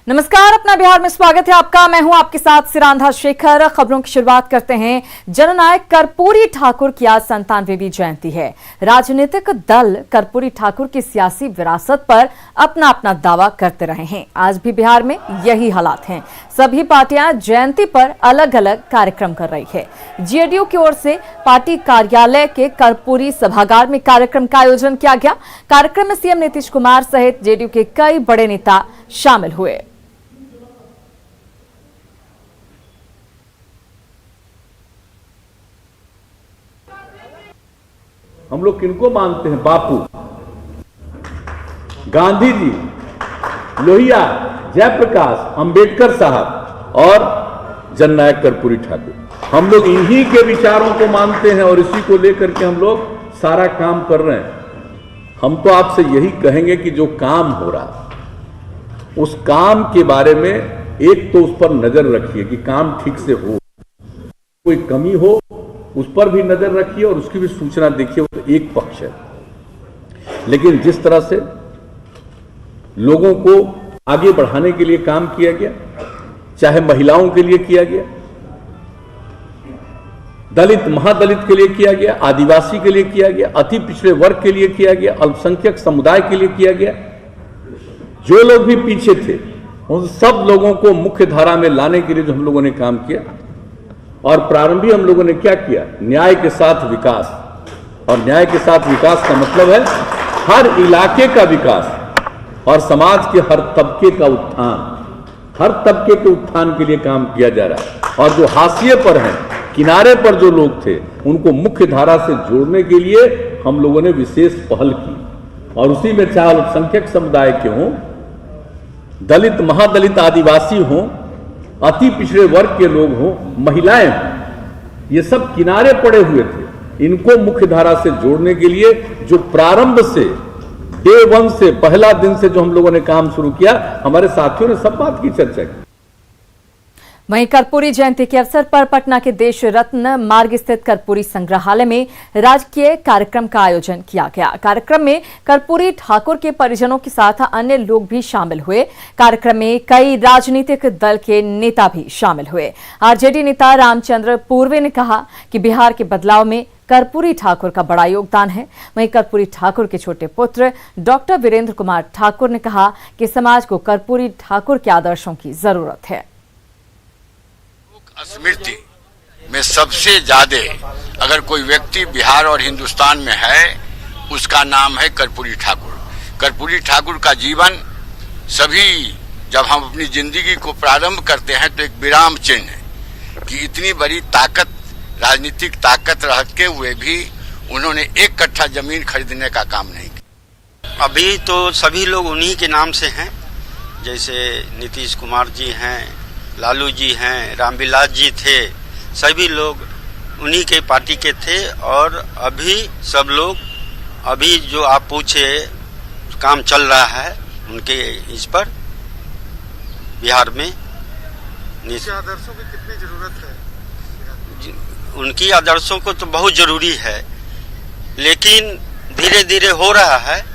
नमस्कार, अपना बिहार में स्वागत है आपका। मैं हूं आपके साथ सिरांधा शेखर। खबरों की शुरुआत करते हैं। जननायक कर्पूरी ठाकुर की आज 97वीं जयंती है। राजनीतिक दल कर्पूरी ठाकुर की सियासी विरासत पर अपना अपना दावा करते रहे हैं। आज भी बिहार में यही हालात हैं। सभी पार्टियां जयंती पर अलग अलग कार्यक्रम कर रही है। जेडीयू की ओर से पार्टी कार्यालय के कर्पूरी सभागार में कार्यक्रम का आयोजन किया गया। कार्यक्रम में सीएम नीतीश कुमार सहित जेडीयू के कई बड़े नेता शामिल हुए। हम लोग किनको मानते हैं? बापू, गांधी जी, लोहिया, जयप्रकाश, अंबेडकर साहब और जननायक कर्पूरी ठाकुर। हम लोग इन्हीं के विचारों को मानते हैं और इसी को लेकर के हम लोग सारा काम कर रहे हैं। हम तो आपसे यही कहेंगे कि जो काम हो रहा उस काम के बारे में एक तो उस पर नजर रखिए कि काम ठीक से हो, कोई कमी हो उस पर भी नजर रखिए और उसकी भी सूचना देखिए। वो तो एक पक्ष है, लेकिन जिस तरह से लोगों को आगे बढ़ाने के लिए काम किया गया, चाहे महिलाओं के लिए किया गया, दलित महादलित के लिए किया गया, आदिवासी के लिए किया गया, अति पिछड़े वर्ग के लिए किया गया, अल्पसंख्यक समुदाय के लिए किया गया, जो लोग भी पीछे थे उन सब लोगों को मुख्य धारा में लाने के लिए जो हम लोगों ने काम किया। और प्रारंभी हम लोगों ने क्या किया? न्याय के साथ विकास। और न्याय के साथ विकास का मतलब है हर इलाके का विकास और समाज के हर तबके का उत्थान। हर तबके के उत्थान के लिए काम किया जा रहा है। और जो हाशिए पर हैं, किनारे पर जो लोग थे, उनको मुख्य धारा से जोड़ने के लिए हम लोगों ने विशेष पहल की। और उसी में चाहे अल्पसंख्यक समुदाय के हों, दलित महादलित आदिवासी हों, अति पिछड़े वर्ग के लोग हों, महिलाएं हों, ये सब किनारे पड़े हुए थे। इनको मुख्य धारा से जोड़ने के लिए जो प्रारंभ से डे वन से पहला दिन से जो हम लोगों ने काम शुरू किया, हमारे साथियों ने सब बात की चर्चा की। वहीं कर्पूरी जयंती के अवसर पर पटना के देश रत्न मार्ग स्थित कर्पूरी संग्रहालय में राजकीय कार्यक्रम का आयोजन किया गया। कार्यक्रम में कर्पूरी ठाकुर के परिजनों के साथ अन्य लोग भी शामिल हुए। कार्यक्रम में कई राजनीतिक दल के नेता भी शामिल हुए। आरजेडी नेता रामचंद्र पूर्वे ने कहा कि बिहार के बदलाव में कर्पूरी ठाकुर का बड़ा योगदान है। वहीं कर्पूरी ठाकुर के छोटे पुत्र डॉक्टर वीरेंद्र कुमार ठाकुर ने कहा कि समाज को कर्पूरी ठाकुर के आदर्शों की जरूरत है। स्मृति में सबसे ज्यादा अगर कोई व्यक्ति बिहार और हिंदुस्तान में है, उसका नाम है कर्पूरी ठाकुर। कर्पूरी ठाकुर का जीवन सभी, जब हम अपनी जिंदगी को प्रारंभ करते हैं तो एक विराम चिन्ह है कि इतनी बड़ी ताकत, राजनीतिक ताकत रहते हुए भी उन्होंने एक कट्ठा जमीन खरीदने का काम नहीं किया। अभी तो सभी लोग उन्हीं के नाम से हैं, जैसे नीतीश कुमार जी हैं, लालू जी हैं, रामविलास जी थे, सभी लोग उन्हीं के पार्टी के थे। और अभी सब लोग, अभी जो आप पूछे काम चल रहा है उनके इस पर बिहार में। उनके आदर्शों की कितनी जरूरत है? उनकी आदर्शों को तो बहुत जरूरी है, लेकिन धीरे धीरे हो रहा है।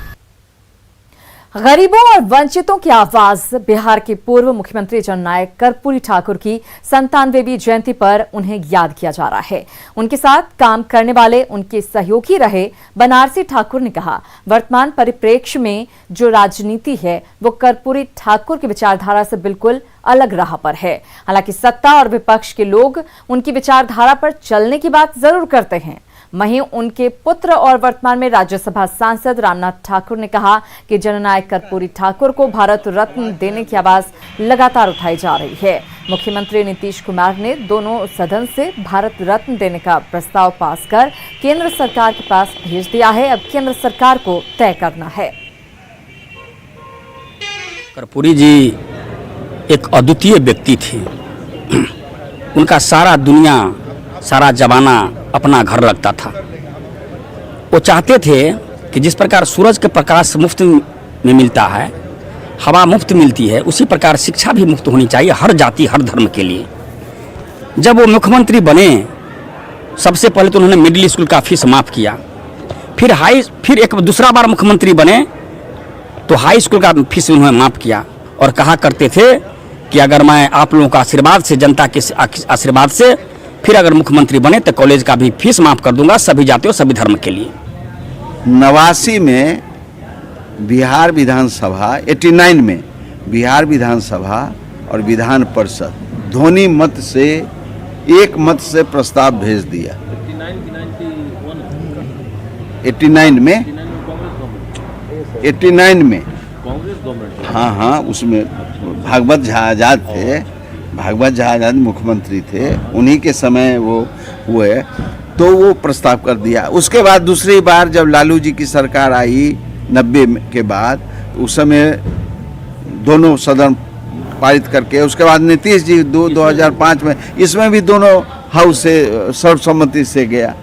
गरीबों और वंचितों की आवाज। बिहार के पूर्व मुख्यमंत्री जननायक कर्पूरी ठाकुर की 97वीं जयंती पर उन्हें याद किया जा रहा है। उनके साथ काम करने वाले उनके सहयोगी रहे बनारसी ठाकुर ने कहा, वर्तमान परिप्रेक्ष्य में जो राजनीति है वो कर्पूरी ठाकुर की विचारधारा से बिल्कुल अलग राह पर है। हालांकि सत्ता और विपक्ष के लोग उनकी विचारधारा पर चलने की बात जरूर करते हैं। वहीं उनके पुत्र और वर्तमान में राज्यसभा सांसद रामनाथ ठाकुर ने कहा कि जननायक कर्पूरी ठाकुर को भारत रत्न देने की आवाज लगातार उठाई जा रही है। मुख्यमंत्री नीतीश कुमार ने दोनों सदन से भारत रत्न देने का प्रस्ताव पास कर केंद्र सरकार के पास भेज दिया है। अब केंद्र सरकार को तय करना है। कर्पूरी जी एक अद्वितीय व्यक्ति थे। उनका सारा दुनिया, सारा जमाना अपना घर लगता था। वो चाहते थे कि जिस प्रकार सूरज के प्रकाश मुफ्त में मिलता है, हवा मुफ्त मिलती है, उसी प्रकार शिक्षा भी मुफ्त होनी चाहिए हर जाति हर धर्म के लिए। जब वो मुख्यमंत्री बने, सबसे पहले तो उन्होंने मिडिल स्कूल का फीस माफ़ किया। फिर एक दूसरा बार मुख्यमंत्री बने तो हाई स्कूल का फीस उन्होंने माफ़ किया। और कहा करते थे कि अगर मैं आप लोगों का आशीर्वाद से, जनता के आशीर्वाद से फिर अगर मुख्यमंत्री बने तो कॉलेज का भी फीस माफ कर दूंगा सभी जातियों सभी धर्म के लिए। 89 में बिहार विधानसभा, 89 में बिहार विधानसभा और विधान परिषद ध्वनि मत से, एक मत से प्रस्ताव भेज दिया। 89 में हाँ, उसमें भागवत झा आजाद थे, भागवत झा आजाद मुख्यमंत्री थे, उन्हीं के समय वो हुए, तो वो प्रस्ताव कर दिया। उसके बाद दूसरी बार जब लालू जी की सरकार आई 90 के बाद, उस समय दोनों सदन पारित करके, उसके बाद नीतीश जी 2005 में, इसमें भी दोनों हाउस से सर्वसम्मति से गया।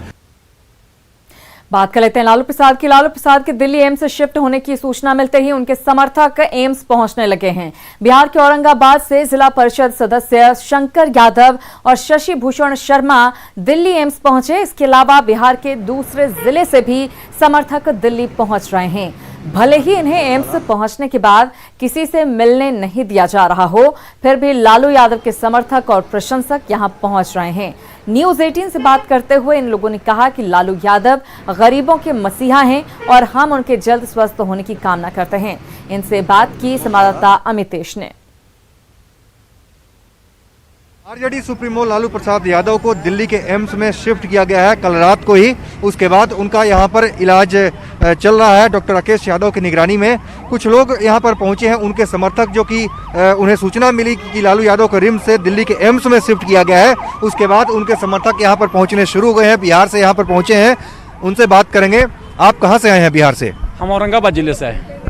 बात कर लेते हैं लालू प्रसाद की। लालू प्रसाद के दिल्ली एम्स से शिफ्ट होने की सूचना मिलते ही उनके समर्थक एम्स पहुंचने लगे हैं। बिहार के औरंगाबाद से जिला परिषद सदस्य शंकर यादव और शशि भूषण शर्मा दिल्ली एम्स पहुंचे। इसके अलावा बिहार के दूसरे जिले से भी समर्थक दिल्ली पहुंच रहे हैं। भले ही इन्हें एम्स पहुंचने के बाद किसी से मिलने नहीं दिया जा रहा हो, फिर भी लालू यादव के समर्थक और प्रशंसक यहां पहुंच रहे हैं। न्यूज 18 से बात करते हुए इन लोगों ने कहा कि लालू यादव गरीबों के मसीहा हैं और हम उनके जल्द स्वस्थ होने की कामना करते हैं। इनसे बात की संवाददाता अमितेश ने। आरजेडी सुप्रीमो लालू प्रसाद यादव को दिल्ली के एम्स में शिफ्ट किया गया है कल रात को ही। उसके बाद उनका यहां पर इलाज चल रहा है डॉक्टर राकेश यादव की निगरानी में। कुछ लोग यहां पर पहुंचे हैं, उनके समर्थक, जो कि उन्हें सूचना मिली कि लालू यादव को रिम्स से दिल्ली के एम्स में शिफ्ट किया गया है। उसके बाद उनके समर्थक यहां पर पहुंचने शुरू हो गए हैं, बिहार से यहां पर पहुंचे हैं। उनसे बात करेंगे। आप कहाँ से आए हैं? बिहार से। हम औरंगाबाद जिले से आए।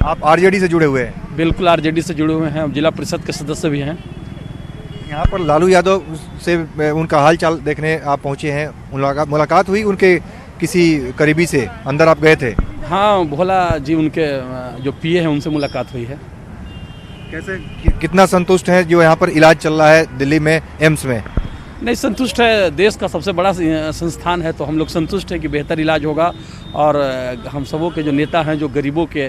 आप आरजेडी से जुड़े हुए हैं? बिल्कुल, आरजेडी से जुड़े हुए हैं, जिला परिषद के सदस्य भी हैं। यहाँ पर लालू यादव से उनका हालचाल देखने आप पहुँचे हैं, मुलाकात हुई उनके किसी करीबी से? अंदर आप गए थे? हाँ, भोला जी उनके जो पीए हैं उनसे मुलाकात हुई है। कैसे, कितना संतुष्ट हैं जो यहाँ पर इलाज चल रहा है दिल्ली में एम्स में? नहीं, संतुष्ट है। देश का सबसे बड़ा संस्थान है तो हम लोग संतुष्ट है कि बेहतर इलाज होगा। और हम सबों के जो नेता हैं, जो गरीबों के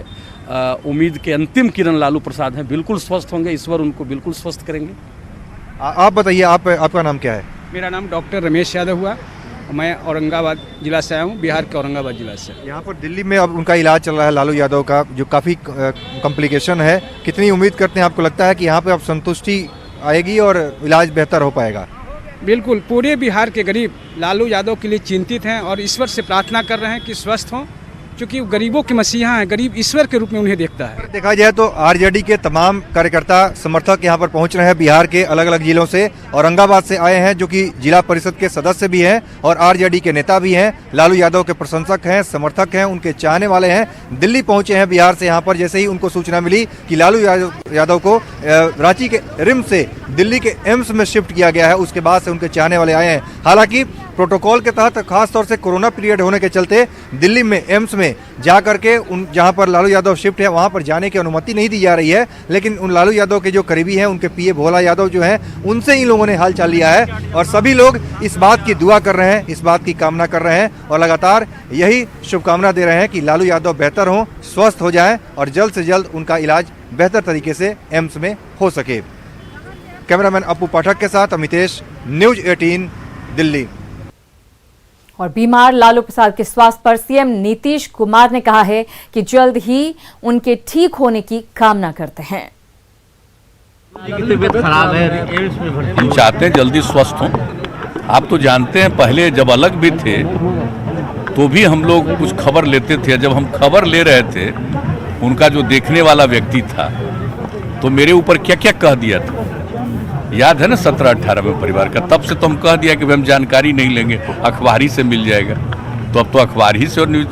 उम्मीद के अंतिम किरण लालू प्रसाद हैं, बिल्कुल स्वस्थ होंगे। ईश्वर उनको बिल्कुल स्वस्थ करेंगे। आप बताइए, आपका नाम क्या है? मेरा नाम डॉक्टर रमेश यादव हुआ। मैं औरंगाबाद जिला से आया हूँ, बिहार के औरंगाबाद जिला से। यहाँ पर दिल्ली में अब उनका इलाज चल रहा है लालू यादव का, जो काफ़ी कॉम्प्लिकेशन है। कितनी उम्मीद करते हैं, आपको लगता है कि यहाँ पे अब संतुष्टि आएगी और इलाज बेहतर हो पाएगा? बिल्कुल, पूरे बिहार के गरीब लालू यादव के लिए चिंतित हैं और ईश्वर से प्रार्थना कर रहे हैं कि स्वस्थ हों, क्योंकि गरीबों के मसीहा हैं। गरीब ईश्वर के रूप में उन्हें देखता है। देखा जाए तो आरजेडी के तमाम कार्यकर्ता समर्थक यहाँ पर पहुँच रहे हैं बिहार के अलग अलग जिलों से। औरंगाबाद से आए हैं, जो कि जिला परिषद के सदस्य भी हैं और आरजेडी के नेता भी हैं, लालू यादव के प्रशंसक हैं, समर्थक हैं, उनके चाहने वाले हैं। दिल्ली पहुँचे हैं बिहार से यहाँ पर, जैसे ही उनको सूचना मिली कि लालू यादव को रांची के रिम्स से दिल्ली के एम्स में शिफ्ट किया गया है, उसके बाद से उनके चाहने वाले आए हैं। हालांकि प्रोटोकॉल के तहत, खासतौर से कोरोना पीरियड होने के चलते, दिल्ली में एम्स में जा करके जहां पर लालू यादव शिफ्ट है वहां पर जाने की अनुमति नहीं दी जा रही है। लेकिन उन लालू यादव के जो करीबी हैं, उनके पीए भोला यादव जो हैं, उनसे इन लोगों ने हालचाल लिया है और सभी लोग इस बात की दुआ कर रहे हैं, इस बात की कामना कर रहे हैं और लगातार यही शुभकामना दे रहे हैं कि लालू यादव बेहतर हों, स्वस्थ हो जाएं और जल्द से जल्द उनका इलाज बेहतर तरीके से एम्स में हो सके। कैमरामैन अपू पाठक के साथ अमितेश, न्यूज 18 दिल्ली। और बीमार लालू प्रसाद के स्वास्थ्य पर सीएम नीतीश कुमार ने कहा है कि जल्द ही उनके ठीक होने की कामना करते हैं। तबीयत खराब है, हम चाहते हैं जल्दी स्वस्थ हों। आप तो जानते हैं, पहले जब अलग भी थे तो भी हम लोग कुछ खबर लेते थे। जब हम खबर ले रहे थे, उनका जो देखने वाला व्यक्ति था तो मेरे ऊपर क्या क्या कह दिया था, याद है ना 17-18 में परिवार का। तब से तो हम कह दिया कि हम जानकारी नहीं लेंगे, अखबार ही से मिल जाएगा। तो अब तो अखबार ही से और न्यूज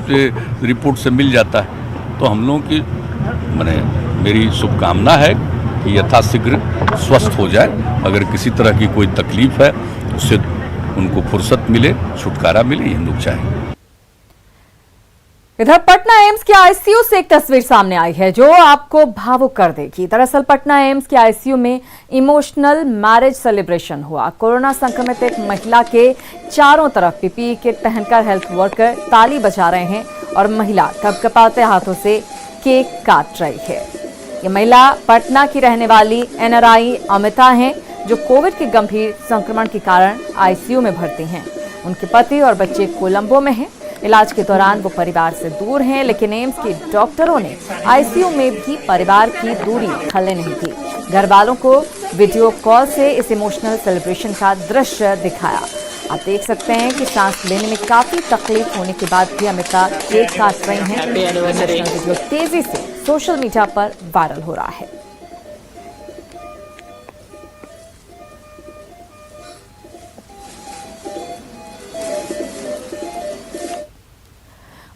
रिपोर्ट से मिल जाता है। तो हम लोगों की मेरी शुभकामना है कि यथाशीघ्र स्वस्थ हो जाए। अगर किसी तरह की कोई तकलीफ है उससे उनको फुर्सत मिले, छुटकारा मिले, ये हम लोग चाहेंगे। इधर पटना एम्स के आईसीयू से एक तस्वीर सामने आई है जो आपको भावुक कर देगी। दरअसल पटना एम्स के आईसीयू में इमोशनल मैरिज सेलिब्रेशन हुआ। कोरोना संक्रमित एक महिला के चारों तरफ पीपीई किट पहनकर हेल्थ वर्कर ताली बजा रहे हैं और महिला कपकपाते हाथों से केक काट रही है। ये महिला पटना की रहने वाली NRI अमिता हैं, जो कोविड के गंभीर संक्रमण के कारण ICU में भर्ती हैं। उनके पति और बच्चे कोलंबो में हैं। इलाज के दौरान वो परिवार से दूर हैं, लेकिन एम्स के डॉक्टरों ने ICU में भी परिवार की दूरी खलने नहीं दी। घर वालों को वीडियो कॉल से इस इमोशनल सेलिब्रेशन का दृश्य दिखाया। आप देख सकते हैं कि सांस लेने में काफी तकलीफ होने के बाद भी अमिता केक काट रही हैं। इमोशनल वीडियो तेजी से सोशल मीडिया पर वायरल हो रहा है।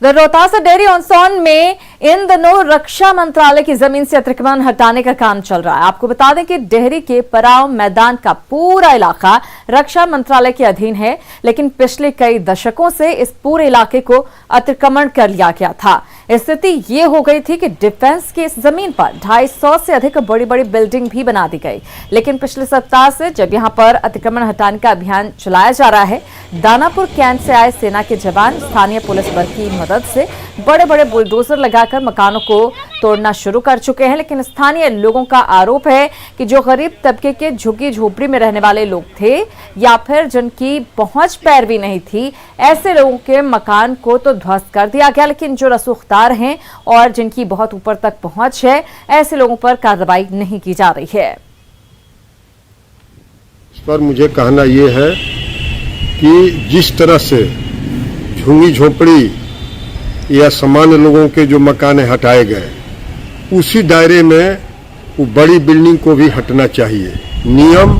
रोहतास डेयरी ऑन सोन में इन दिनों रक्षा मंत्रालय की जमीन से अतिक्रमण हटाने का काम चल रहा है। आपको बता दें कि डेहरी के पराव मैदान का पूरा इलाका रक्षा मंत्रालय के अधीन है, लेकिन पिछले कई दशकों से इस पूरे इलाके को अतिक्रमण कर लिया गया था। स्थिति ये हो गई थी कि डिफेंस की इस जमीन पर 250 से अधिक बड़ी बड़ी बिल्डिंग भी बना दी गई, लेकिन पिछले सप्ताह से जब यहां पर अतिक्रमण हटाने का अभियान चलाया जा रहा है, दानापुर कैंट से आए सेना के जवान स्थानीय पुलिस बल की मदद से बड़े बड़े बुलडोजर लगाकर मकानों को तोड़ना शुरू कर चुके हैं। लेकिन स्थानीय लोगों का आरोप है कि जो गरीब तबके के झुग्गी झोपड़ी में रहने वाले लोग थे या फिर जिनकी पहुंच पैरवी नहीं थी, ऐसे लोगों के मकान को तो ध्वस्त कर दिया गया, लेकिन जो रसूखदार हैं और जिनकी बहुत ऊपर तक पहुंच है, ऐसे लोगों पर कार्रवाई नहीं की जा रही है। इस पर मुझे कहना यह है कि जिस तरह से झुग्गी झोपड़ी या सामान्य लोगों के जो मकान हटाए गए, उसी दायरे में वो बड़ी बिल्डिंग को भी हटना चाहिए। नियम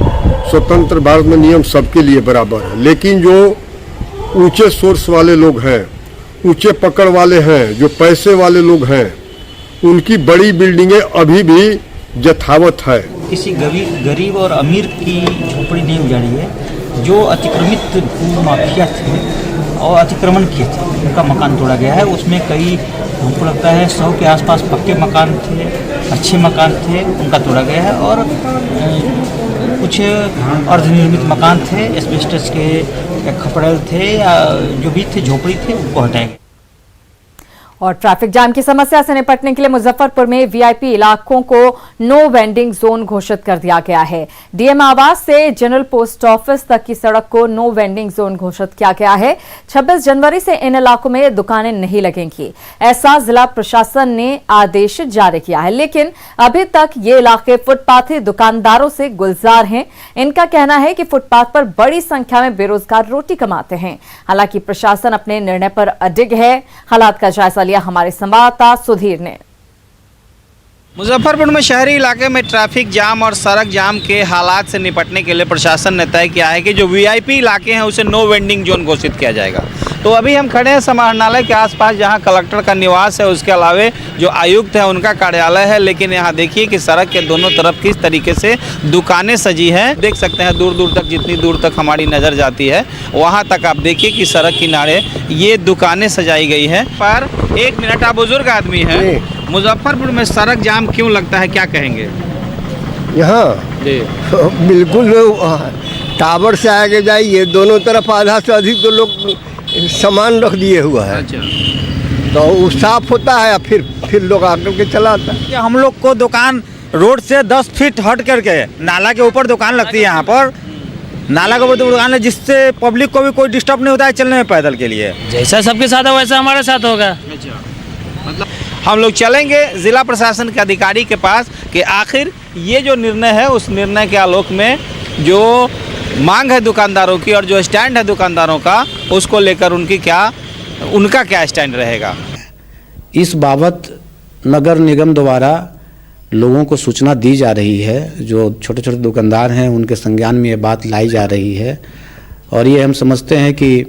स्वतंत्र भारत में नियम सबके लिए बराबर है, लेकिन जो ऊंचे सोर्स वाले लोग हैं, ऊंचे पकड़ वाले हैं, जो पैसे वाले लोग हैं, उनकी बड़ी बिल्डिंगें अभी भी यथावत है। किसी गरीब और अमीर की झोपड़ी नहीं उजाड़ी है। जो अतिक्रमित भूमाफिया थे और अतिक्रमण किए थे, उनका मकान तोड़ा गया है। उसमें कई, हमको लगता है 100 के आसपास पक्के मकान थे, अच्छे मकान थे, उनका तोड़ा गया है। और कुछ अर्धनिर्मित मकान थे, एस्बेस्टस के या खपड़ेल थे या जो भी थे झोपड़ी थे, उनको हटाए गए। और ट्रैफिक जाम की समस्या से निपटने के लिए मुजफ्फरपुर में वीआईपी इलाकों को नो वेंडिंग जोन घोषित कर दिया गया है। डीएम आवास से जनरल पोस्ट ऑफिस तक की सड़क को नो वेंडिंग जोन घोषित किया गया है। 26 जनवरी से इन इलाकों में दुकानें नहीं लगेंगी, ऐसा जिला प्रशासन ने आदेश जारी किया है। लेकिन अभी तक ये इलाके फुटपाथी दुकानदारों से गुलजार हैं। इनका कहना है कि फुटपाथ पर बड़ी संख्या में बेरोजगार रोटी कमाते हैं। हालांकि प्रशासन अपने निर्णय पर अडिग है। हालात का जायजा हमारे संवाददाता सुधीर ने। मुजफ्फरपुर में शहरी इलाके में ट्रैफिक जाम और सड़क जाम के हालात से निपटने के लिए प्रशासन ने तय किया है कि जो वीआईपी इलाके हैं उसे नो वेंडिंग जोन घोषित किया जाएगा। तो अभी हम खड़े हैं समाहरणालय के आसपास, जहां कलेक्टर का निवास है, उसके अलावे जो आयुक्त है उनका कार्यालय है। लेकिन यहां देखिए कि सड़क के दोनों तरफ किस तरीके से दुकानें सजी हैं। देख सकते हैं दूर दूर तक, जितनी दूर तक हमारी नज़र जाती है वहाँ तक आप देखिए कि सड़क किनारे ये दुकानें सजाई गई हैं। पर एक मिनट, आप बुजुर्ग आदमी हैं, मुजफ्फरपुर में सड़क जाम क्यों लगता है, क्या कहेंगे? यहाँ बिल्कुल टावर से आगे जाइए, दोनों तरफ आधा से अधिक तो लोग सामान रख दिए हुआ है। अच्छा। तो वो साफ होता है, फिर लोग आकर के चलाता है। हम लोग को दुकान रोड से 10 फीट हट करके नाला के ऊपर दुकान लगती है। यहाँ पर नाला के ऊपर दुकान है, जिससे पब्लिक को भी कोई डिस्टर्ब नहीं होता है चलने में पैदल के लिए। जैसा सबके साथ है वैसा हमारे साथ होगा। अच्छा, मतलब हम लोग चलेंगे जिला प्रशासन के अधिकारी के पास कि आखिर ये जो निर्णय है उस निर्णय के आलोक में जो मांग है दुकानदारों की और जो स्टैंड है दुकानदारों का, उसको लेकर उनका क्या स्टैंड रहेगा। इस बाबत नगर निगम द्वारा लोगों को सूचना दी जा रही है। जो छोटे छोटे दुकानदार हैं उनके संज्ञान में ये बात लाई जा रही है और ये हम समझते हैं कि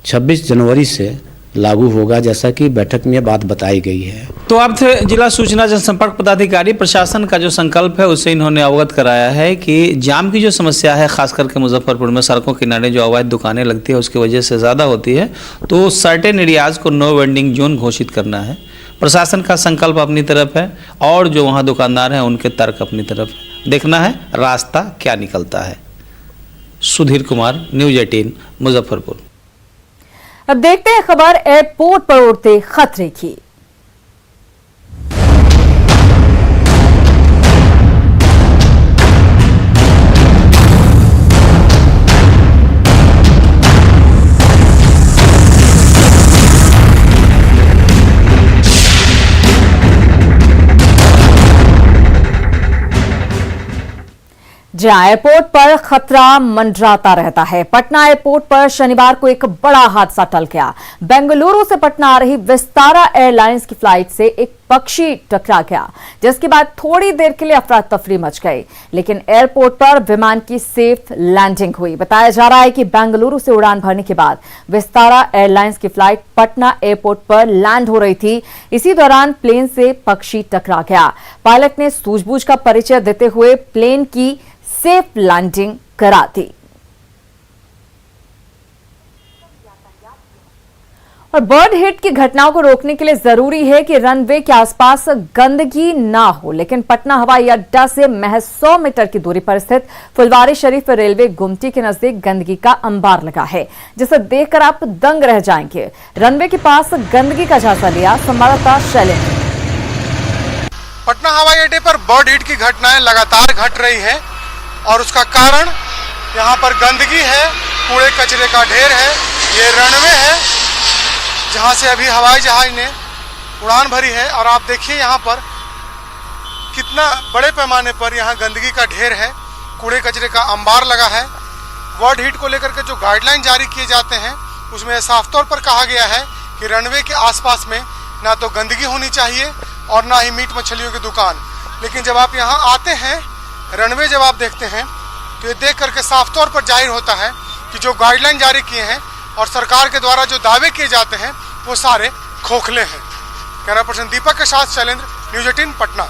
26 जनवरी से लागू होगा, जैसा कि बैठक में ये बात बताई गई है। तो अब थे जिला सूचना जनसंपर्क पदाधिकारी। प्रशासन का जो संकल्प है उससे इन्होंने अवगत कराया है कि जाम की जो समस्या है, खास करके मुजफ्फरपुर में सड़कों किनारे जो अवैध दुकानें लगती है उसकी वजह से ज़्यादा होती है, तो सर्टेन एरियाज़ को नो वेंडिंग जोन घोषित करना है। प्रशासन का संकल्प अपनी तरफ है और जो वहाँ दुकानदार हैं उनके तर्क अपनी तरफ है। देखना है रास्ता क्या निकलता है। सुधीर कुमार, न्यूज़ 18, मुजफ्फरपुर। अब देखते हैं खबर एयरपोर्ट पर उड़ते खतरे की। जहां एयरपोर्ट पर खतरा मंडराता रहता है। पटना एयरपोर्ट पर शनिवार को एक बड़ा हादसा टल गया। बेंगलुरु से पटना आ रही विस्तारा एयरलाइंस की फ्लाइट से एक पक्षी टकरा गया, जिसके बाद थोड़ी देर के लिए अफरा तफरी मच गई, लेकिन एयरपोर्ट पर विमान की सेफ लैंडिंग हुई। बताया जा रहा है कि बेंगलुरु से उड़ान भरने के बाद विस्तारा एयरलाइंस की फ्लाइट पटना एयरपोर्ट पर लैंड हो रही थी। इसी दौरान प्लेन से पक्षी टकरा गया। पायलट ने सूझबूझ का परिचय देते हुए प्लेन की सेफ लैंडिंग करा दी। और बर्ड हिट की घटनाओं को रोकने के लिए जरूरी है कि रनवे के आसपास गंदगी ना हो, लेकिन पटना हवाई अड्डा से महज 100 मीटर की दूरी पर स्थित फुलवारी शरीफ रेलवे गुमटी के नजदीक गंदगी का अंबार लगा है, जिसे देखकर आप दंग रह जाएंगे। रनवे के पास गंदगी का जायजा लिया संवाददाता शैलेंद्र। पटना हवाई अड्डे पर बर्ड हिट की घटनाएं लगातार घट रही है और उसका कारण यहाँ पर गंदगी है, कूड़े कचरे का ढेर है। ये रनवे है जहाँ से अभी हवाई जहाज ने उड़ान भरी है और आप देखिए यहाँ पर कितना बड़े पैमाने पर यहाँ गंदगी का ढेर है, कूड़े कचरे का अंबार लगा है। बर्ड हिट को लेकर के जो गाइडलाइन जारी किए जाते हैं उसमें साफ तौर पर कहा गया है कि रनवे के आसपास में ना तो गंदगी होनी चाहिए और ना ही मीट मछलियों की दुकान। लेकिन जब आप यहाँ आते हैं, रनवे जब आप देखते हैं तो ये देख करके साफ तौर पर जाहिर होता है कि जो गाइडलाइन जारी किए हैं और सरकार के द्वारा जो दावे किए जाते हैं वो सारे खोखले हैं। कैमरा पर्सन दीपक के साथ शैलेंद्र, न्यूज़ 18 पटना।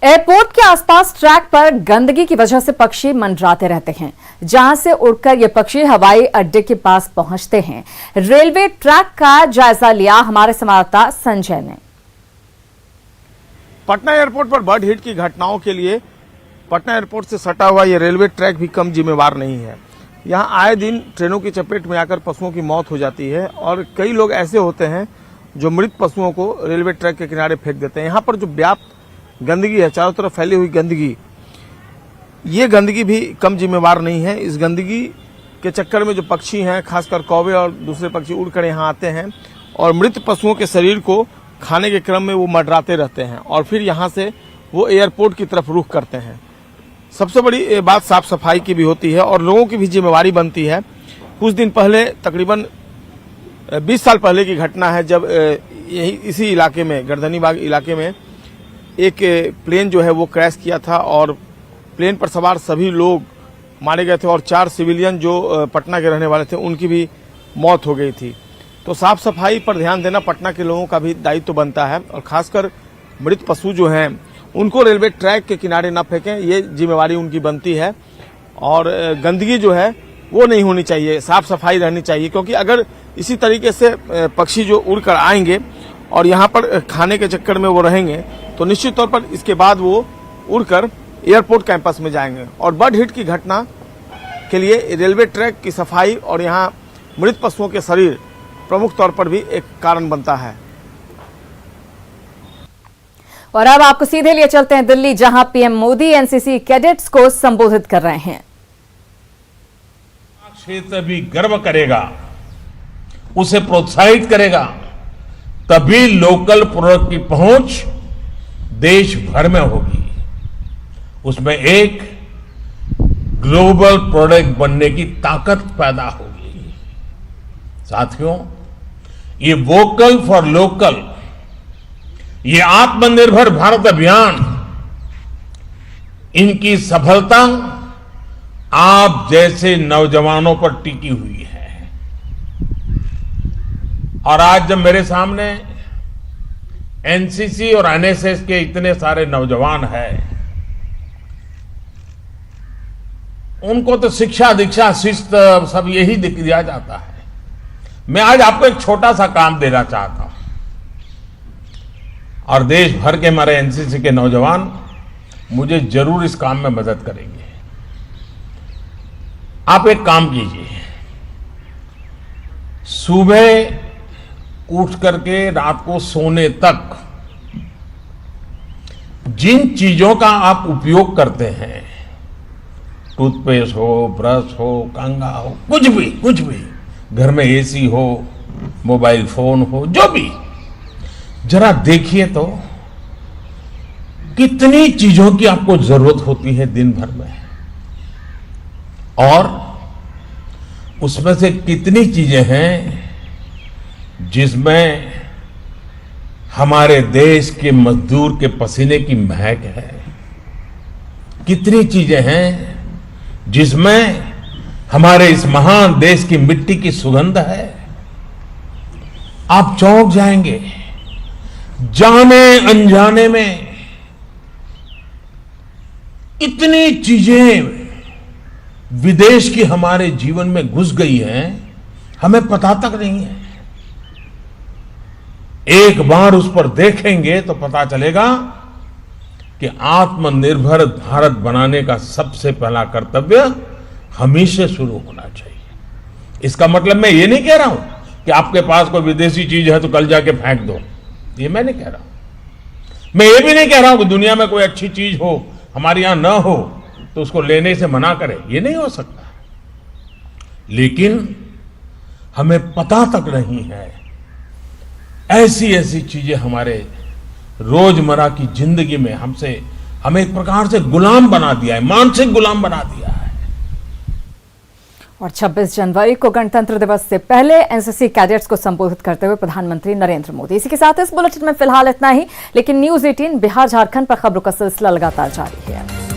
एयरपोर्ट के आसपास ट्रैक पर गंदगी की वजह से पक्षी मंडराते रहते हैं, जहां से उड़कर ये पक्षी हवाई अड्डे के पास पहुंचते हैं। रेलवे ट्रैक का जायजा लिया हमारे संवाददाता संजय ने। पटना एयरपोर्ट पर बर्ड हिट की घटनाओं के लिए पटना एयरपोर्ट से सटा हुआ ये रेलवे ट्रैक भी कम जिम्मेवार नहीं है। यहाँ आए दिन ट्रेनों की चपेट में आकर पशुओं की मौत हो जाती है और कई लोग ऐसे होते हैं जो मृत पशुओं को रेलवे ट्रैक के किनारे फेंक देते हैं। यहाँ पर जो व्याप्त गंदगी है, चारों तरफ फैली हुई गंदगी, ये गंदगी भी कम जिम्मेवार नहीं है। इस गंदगी के चक्कर में जो पक्षी हैं, खासकर कौवे और दूसरे पक्षी उड़कर यहाँ आते हैं और मृत पशुओं के शरीर को खाने के क्रम में वो मंडराते रहते हैं और फिर यहाँ से वो एयरपोर्ट की तरफ रुख करते हैं। सबसे बड़ी बात साफ सफाई की भी होती है और लोगों की भी जिम्मेवारी बनती है। कुछ दिन पहले, तकरीबन 20 साल पहले की घटना है, जब यही इसी इलाके में, गर्दनी बाग इलाके में एक प्लेन जो है वो क्रैश किया था और प्लेन पर सवार सभी लोग मारे गए थे और 4 सिविलियन जो पटना के रहने वाले थे उनकी भी मौत हो गई थी। तो साफ सफाई पर ध्यान देना पटना के लोगों का भी दायित्व बनता है और खासकर मृत पशु जो हैं उनको रेलवे ट्रैक के किनारे ना फेंकें, ये जिम्मेवारी उनकी बनती है। और गंदगी जो है वो नहीं होनी चाहिए, साफ सफाई रहनी चाहिए, क्योंकि अगर इसी तरीके से पक्षी जो उड़कर आएंगे और यहाँ पर खाने के चक्कर में वो रहेंगे तो निश्चित तौर पर इसके बाद वो उड़कर एयरपोर्ट कैंपस में जाएंगे। और बर्ड हिट की घटना के लिए रेलवे ट्रैक की सफाई और यहाँ मृत पशुओं के शरीर प्रमुख तौर पर भी एक कारण बनता है। और अब आपको सीधे लिए चलते हैं दिल्ली, जहां पीएम मोदी एनसीसी कैडेट्स को संबोधित कर रहे हैं। क्षेत्र भी गर्व करेगा, उसे प्रोत्साहित करेगा, तभी लोकल प्रोडक्ट की पहुंच देश भर में होगी। उसमें एक ग्लोबल प्रोडक्ट बनने की ताकत पैदा होगी। साथियों, ये वोकल फॉर लोकल, ये आत्मनिर्भर भारत अभियान, इनकी सफलता आप जैसे नौजवानों पर टिकी हुई है। और आज जब मेरे सामने एनसीसी और एनएसएस के इतने सारे नौजवान हैं, उनको तो शिक्षा दीक्षा शिस्त सब यही दिया जाता है। मैं आज आपको एक छोटा सा काम देना चाहता हूं और देश भर के हमारे एनसीसी के नौजवान मुझे जरूर इस काम में मदद करेंगे। आप एक काम कीजिए, सुबह उठ करके रात को सोने तक जिन चीजों का आप उपयोग करते हैं, टूथपेस्ट हो, ब्रश हो, कंघा हो, कुछ भी, घर में एसी हो, मोबाइल फोन हो, जो भी, जरा देखिए तो कितनी चीजों की आपको जरूरत होती है दिन भर में, और उसमें से कितनी चीजें हैं जिसमें हमारे देश के मजदूर के पसीने की महक है, कितनी चीजें हैं जिसमें हमारे इस महान देश की मिट्टी की सुगंध है। आप चौंक जाएंगे, जाने अनजाने में इतनी चीजें विदेश की हमारे जीवन में घुस गई हैं, हमें पता तक नहीं है। एक बार उस पर देखेंगे तो पता चलेगा कि आत्मनिर्भर भारत बनाने का सबसे पहला कर्तव्य हमी से शुरू होना चाहिए। इसका मतलब मैं ये नहीं कह रहा हूं कि आपके पास कोई विदेशी चीज है तो कल जाके फेंक दो, ये मैं नहीं कह रहा हूं। मैं ये भी नहीं कह रहा हूं कि दुनिया में कोई अच्छी चीज हो हमारे यहां न हो तो उसको लेने से मना करें, ये नहीं हो सकता। लेकिन हमें पता तक नहीं है, ऐसी ऐसी चीजें हमारे रोजमर्रा की जिंदगी में हमें एक प्रकार से गुलाम बना दिया है, मानसिक गुलाम बना दिया है। और 26 जनवरी को गणतंत्र दिवस से पहले एनसीसी कैडेट्स को संबोधित करते हुए प्रधानमंत्री नरेंद्र मोदी। इसी के साथ इस बुलेटिन में फिलहाल इतना ही, लेकिन न्यूज़ 18 बिहार झारखंड पर खबरों का सिलसिला लगातार जारी है।